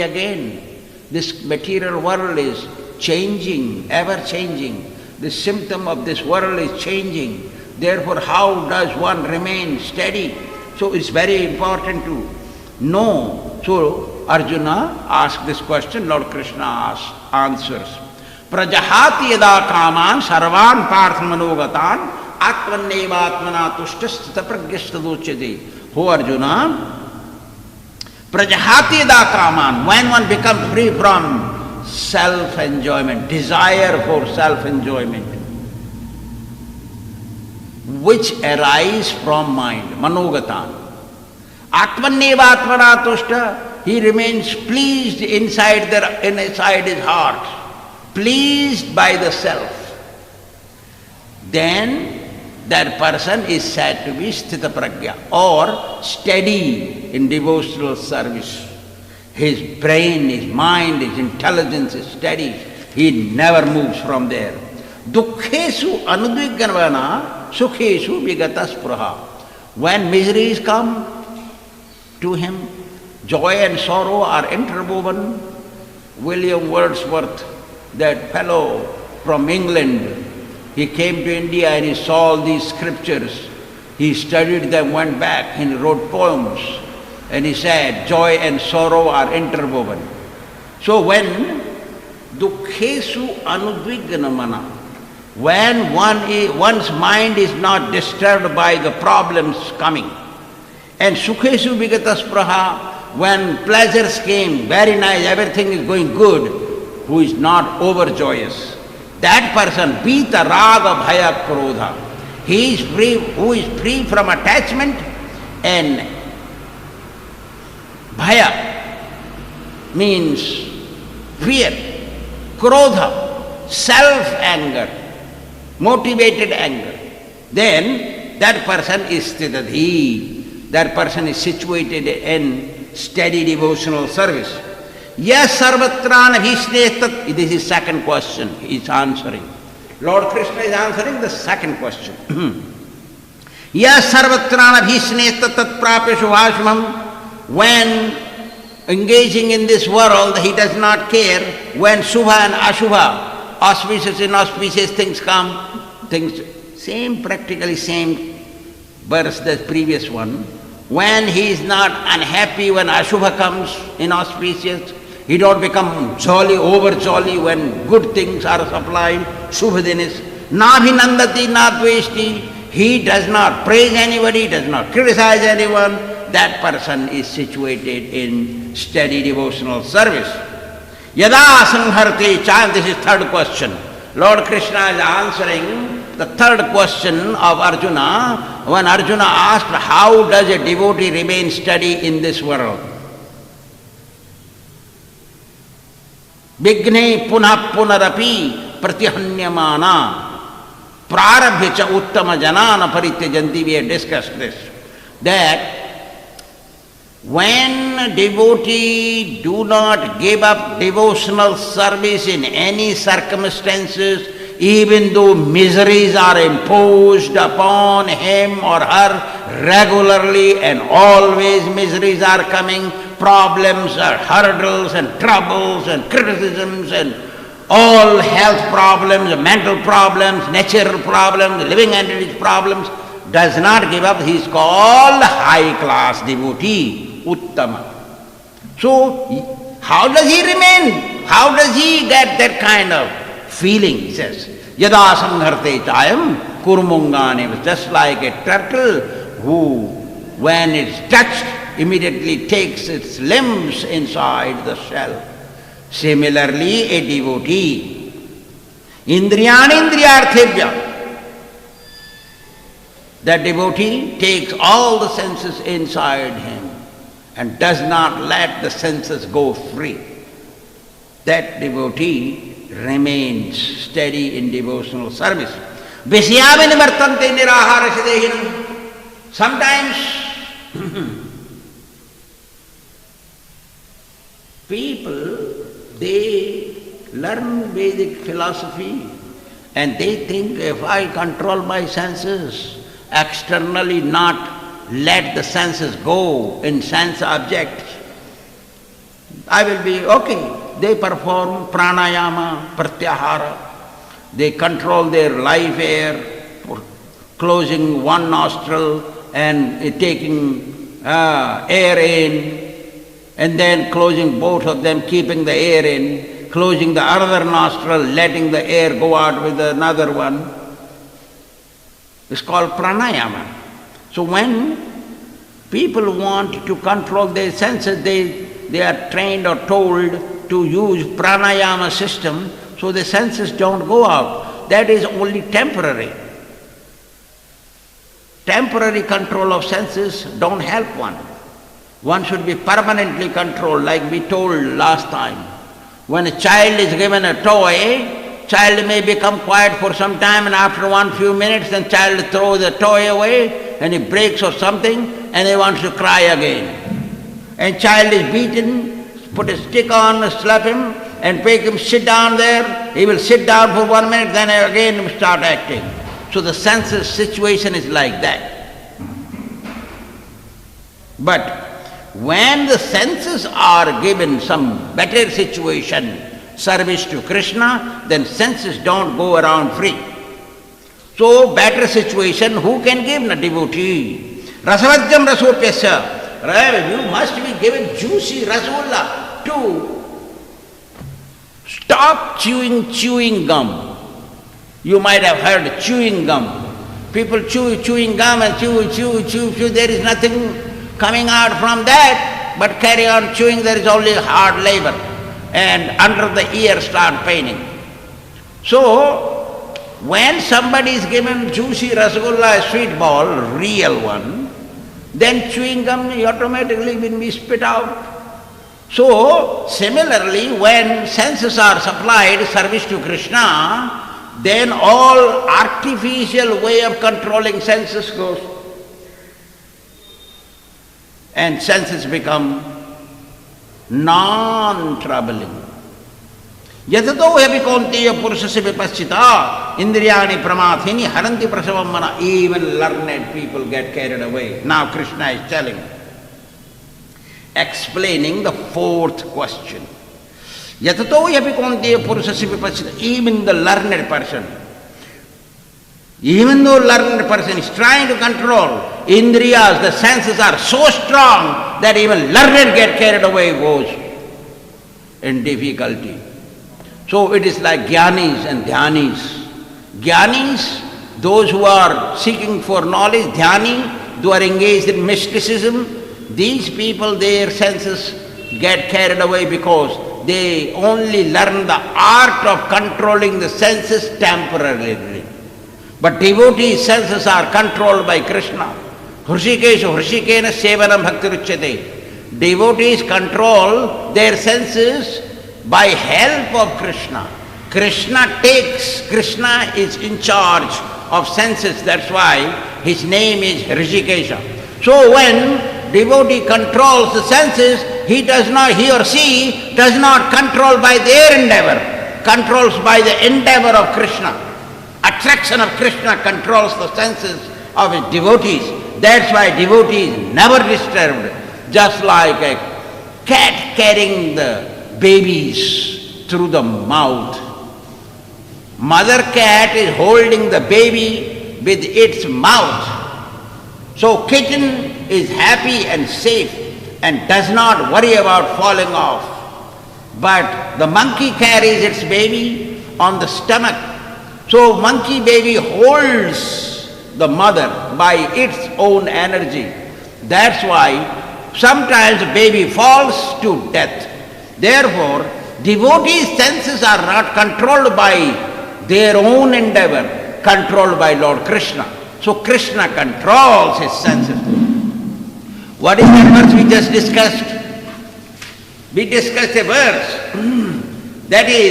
again. This material world is changing, ever changing. The symptom of this world is changing. Therefore, how does one remain steady? So it's very important to know. So Arjuna asked this question, Lord Krishna answers. Prajahati yada kaman sarvan parthamanogatan atmannevatmana tushtasthita pragyastadochyate. Oh Arjuna, Prajahati yada kaman, when one becomes free from self-enjoyment, desire for self-enjoyment, which arise from mind, manogatan. Atmannevatmana tushta, he remains pleased inside his heart, pleased by the self. Then that person is said to be sthita pragya, or steady in devotional service. His brain, his mind, his intelligence is steady. He never moves from there. Dukkhesu anudvignavana sukhesu vigata spruha. When miseries come to him, joy and sorrow are interwoven. William Wordsworth, that fellow from England, he came to India and he saw all these scriptures. He studied them, went back, and he wrote poems. And he said, joy and sorrow are interwoven. So when dukkhesu anudvignamana, when one's mind is not disturbed by the problems coming, and sukhesu vigata spraha, when pleasures came, very nice, everything is going good, who is not overjoyous, that person, pita raga bhaya krodha, he is free, who is free from attachment and bhaya means fear, krodha, self-anger, motivated anger. Then that person is sthitadhi. That person is situated in steady devotional service. Yes, sarvatra nabhisnestat. This is second question he is answering. Lord Krishna is answering the second question. Yes, sarvatra nabhisnestat tat prapeshu ashmam. When engaging in this world, he does not care. When shubha and ashubha, auspicious and inauspicious things come, same, practically same verse as previous one. When he is not unhappy when ashubha comes, inauspicious, he don't become jolly, over jolly when good things are supplied, shubhadinis. Nabhinandati nadveshti, he does not praise anybody, does not criticize anyone. That person is situated in steady devotional service. Yada sangharte cha, this is third question. Lord Krishna is answering the third question of Arjuna, when Arjuna asked, how does a devotee remain steady in this world? Vigne punah punarapi pratihanyamana prarabhya cha uttama janana parityajanti. We have discussed this. That when devotee do not give up devotional service in any circumstances, even though miseries are imposed upon him or her regularly, and always miseries are coming, problems or hurdles and troubles and criticisms and all health problems, mental problems, natural problems, living entities problems, does not give up, he is called high class devotee, uttama. So how does he remain? How does he get that kind of feeling? He says, yada sangharte chayam kurmungani, just like a turtle who, when it's touched, immediately takes its limbs inside the shell. Similarly, a devotee, indriyani indriyarthebhya, that devotee takes all the senses inside him and does not let the senses go free. That devotee remains steady in devotional service. Vishyavini vartante niraharasidehinam. Sometimes people, they learn Vedic philosophy and they think, if I control my senses, externally not let the senses go in sense objects, I will be okay. They perform pranayama, pratyahara. They control their life air, closing one nostril and taking air in, and then closing both of them, keeping the air in, closing the other nostril, letting the air go out with another one. It's called pranayama. So when people want to control their senses, they are trained or told to use pranayama system so the senses don't go out. That is only temporary. Temporary control of senses don't help one. One should be permanently controlled, like we told last time. When a child is given a toy, child may become quiet for some time, and after few minutes, then child throws the toy away and he breaks or something and he wants to cry again. And child is beaten, put a stick on, slap him and make him sit down there. He will sit down for 1 minute, then again start acting. So the senses situation is like that. But when the senses are given some better situation, service to Krishna, then senses don't go around free. So better situation, who can give? A devotee. Rasavajjam rasopyasya. You must be given juicy rasgulla to stop chewing gum. You might have heard chewing gum. People chewing gum and chew. There is nothing coming out from that, but carry on chewing, there is only hard labor. And under the ear start paining. So, when somebody is given juicy rasgulla, a sweet ball, real one, then chewing gum automatically will be spit out. So, similarly, when senses are supplied service to Krishna, then all artificial way of controlling senses goes. And senses become non-troubling. Yatato hepi kaunteya purusasya vipaschita indriyani pramathini haranti prasavam mana. Even learned people get carried away. Now Krishna is telling, explaining the fourth question. Yatato hepi kaunteya purusasya vipaschita. Even the learned person, even though learned person is trying to control indriyas, the senses are so strong that even learned get carried away, goes in difficulty. So it is like jnanis and dhyanis. Jnanis, those who are seeking for knowledge, dhyani, who are engaged in mysticism, these people, their senses get carried away because they only learn the art of controlling the senses temporarily. But devotees' senses are controlled by Krishna. Hrishikeshu hrishikena sevanam bhaktiruchyate. Devotees control their senses by help of Krishna. Krishna is in charge of senses. That's why his name is Hrishikesha. So when devotee controls the senses, he or she does not control by their endeavor, controls by the endeavor of Krishna. Attraction of Krishna controls the senses of his devotees. That's why devotee is never disturbed, just like a cat carrying the babies through the mouth. Mother cat is holding the baby with its mouth. So kitten is happy and safe and does not worry about falling off. But the monkey carries its baby on the stomach. So monkey baby holds the mother by its own energy. That's why sometimes the baby falls to death. Therefore, devotees' senses are not controlled by their own endeavor, controlled by Lord Krishna. So Krishna controls his senses. What is that verse we just discussed? We discussed a verse that is